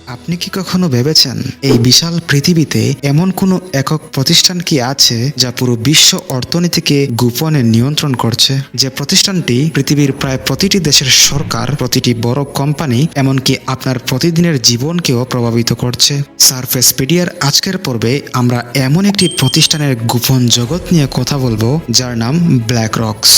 আপনি কি কখনো ভেবেছেন এই বিশাল পৃথিবীতে এমন কোনো একক প্রতিষ্ঠান কি আছে যা পুরো বিশ্ব অর্থনীতিকে গোপনে নিয়ন্ত্রণ করছে, যে প্রতিষ্ঠানটি পৃথিবীর প্রায় প্রতিটি দেশের সরকার, প্রতিটি বড় কোম্পানি, এমনকি আপনার প্রতিদিনের জীবনকেও প্রভাবিত করছে? সারফেসপিডিয়ার আজকের পর্বে আমরা এমন একটি প্রতিষ্ঠানের গোপন জগৎ নিয়ে কথা বলবো যার নাম ব্ল্যাকরক্স।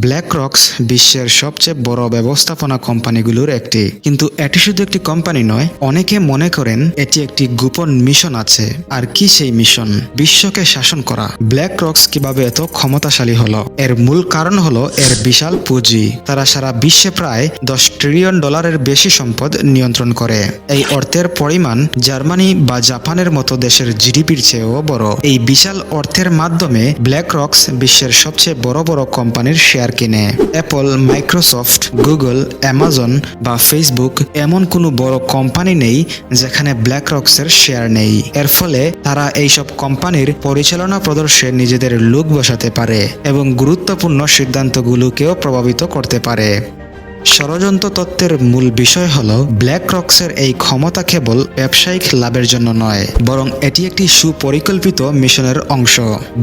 ব্ল্যাকরক্স বিশ্বের সবচেয়ে বড় ব্যবস্থাপনা কোম্পানিগুলোর একটি, কিন্তু এটি শুধু একটি কোম্পানি নয়। অনেকে মনে করেন এটি একটি গোপন মিশন আছে। আর কি সেই মিশন? বিশ্বকে শাসন করা। ব্ল্যাকরক্স কিভাবে এত ক্ষমতাশালী হলো? এর মূল কারণ হলো এর বিশাল পুঁজি। তারা সারা বিশ্বে প্রায় $10 ট্রিলিয়ন বেশি সম্পদ নিয়ন্ত্রণ করে। এই অর্থের পরিমাণ জার্মানি বা জাপানের মতো দেশের জিডিপির চেয়েও বড়। এই বিশাল অর্থের মাধ্যমে ব্ল্যাকরক্স বিশ্বের সবচেয়ে বড় বড় কোম্পানির শেয়ার কিনে। অ্যাপল, মাইক্রোসফট, গুগল, অ্যামাজন বা ফেসবুক, এমন কোনো বড় কোম্পানি নেই যেখানে ব্ল্যাকরক্সের শেয়ার নেই। এর ফলে তারা এইসব কোম্পানির পরিচালনা প্রদর্শে নিজেদের লোক বসাতে পারে এবং গুরুত্বপূর্ণ সিদ্ধান্তগুলোকেও প্রভাবিত করতে পারে। ষড়যন্ত্র তত্ত্বের মূল বিষয় হল ব্ল্যাকরক্সের এই ক্ষমতা কেবল ব্যবসায়িক লাভের জন্য নয়, বরং এটি একটি সুপরিকল্পিত মিশনের অংশ।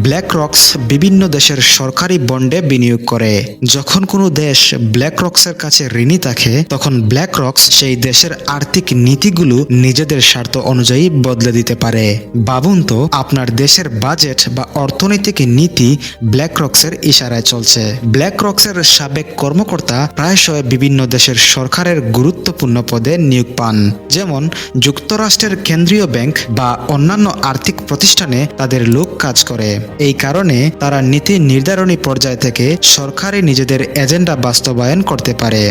ব্ল্যাকরক্স বিভিন্ন দেশের সরকারি বন্ডে বিনিয়োগ করে। যখন কোনো দেশ ব্ল্যাকরক্সের কাছে ঋণী থাকে, তখন ব্ল্যাকরক্স সেই দেশের আর্থিক নীতিগুলো নিজেদের স্বার্থ অনুযায়ী বদলে দিতে পারে। ভাবুন তো, আপনার দেশের বাজেট বা অর্থনৈতিক নীতি ব্ল্যাকরক্সের ইশারায় চলছে। ব্ল্যাকরক্সের সাবেক কর্মকর্তা প্রায়শই বিভিন্ন দেশের সরকারের গুরুত্বপূর্ণ পদে নিয়োগ পান, যেমন যুক্তরাষ্ট্রের কেন্দ্রীয় ব্যাংক বা অন্যান্য আর্থিক প্রতিষ্ঠানে তাদের লোক কাজ করে। এই কারণে তারা নীতি নির্ধারণী পর্যায় থেকে সরকারি নিজেদের এজেন্ডা বাস্তবায়ন করতে পারে।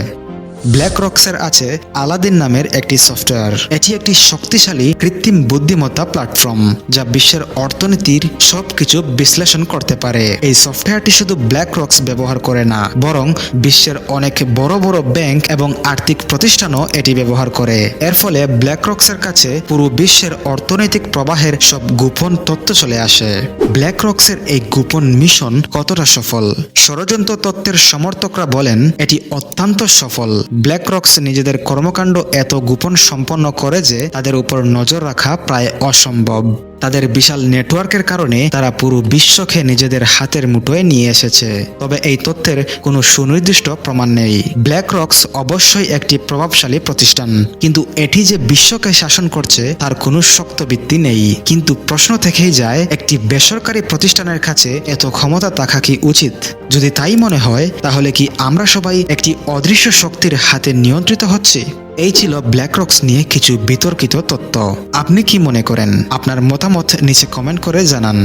ব্ল্যাকরক্সের আছে আলাদিন নামের একটি সফটওয়্যার। এটি একটি শক্তিশালী কৃত্রিম বুদ্ধিমত্তা প্ল্যাটফর্ম যা বিশ্বের অর্থনীতির সবকিছু বিশ্লেষণ করতে পারে। এই সফটওয়্যারটি শুধু ব্ল্যাকরক্স ব্যবহার করে না, বরং বিশ্বের অনেক বড় বড় ব্যাংক এবং আর্থিক প্রতিষ্ঠানও এটি ব্যবহার করে। এর ফলে ব্ল্যাকরক্সের কাছে পুরো বিশ্বের অর্থনৈতিক প্রবাহের সব গোপন তথ্য চলে আসে। ব্ল্যাকরক্সের এই গোপন মিশন কতটা সফল? ষড়যন্ত্র তত্ত্বের সমর্থকরা বলেন এটি অত্যন্ত সফল। ব্ল্যাকরক্স নিজেদের কর্মকাণ্ড এত গোপন সম্পন্ন করে যে তাদের উপর নজর রাখা প্রায় অসম্ভব। তাদের বিশাল নেটওয়ার্কের কারণে তারা পুরো বিশ্বকে নিজেদের হাতের মুঠোয় নিয়ে এসেছে। তবে এই তথ্যের কোনো সুনির্দিষ্ট প্রমাণ নেই। ব্ল্যাকরক্স অবশ্যই একটি প্রভাবশালী প্রতিষ্ঠান, কিন্তু এটি যে বিশ্বকে শাসন করছে তার কোনো শক্ত ভিত্তি নেই। কিন্তু প্রশ্ন থেকেই যায়, একটি বেসরকারি প্রতিষ্ঠানের কাছে এত ক্ষমতা থাকা কি উচিত? যদি তাই মনে হয়, তাহলে কি আমরা সবাই একটি অদৃশ্য শক্তির হাতে নিয়ন্ত্রিত হচ্ছি? এই ছিল ব্ল্যাকরক্স নিয়ে কিছু বিতর্কিত তথ্য। আপনি কি মনে করেন? আপনার মতামত নিচে কমেন্ট করে জানান।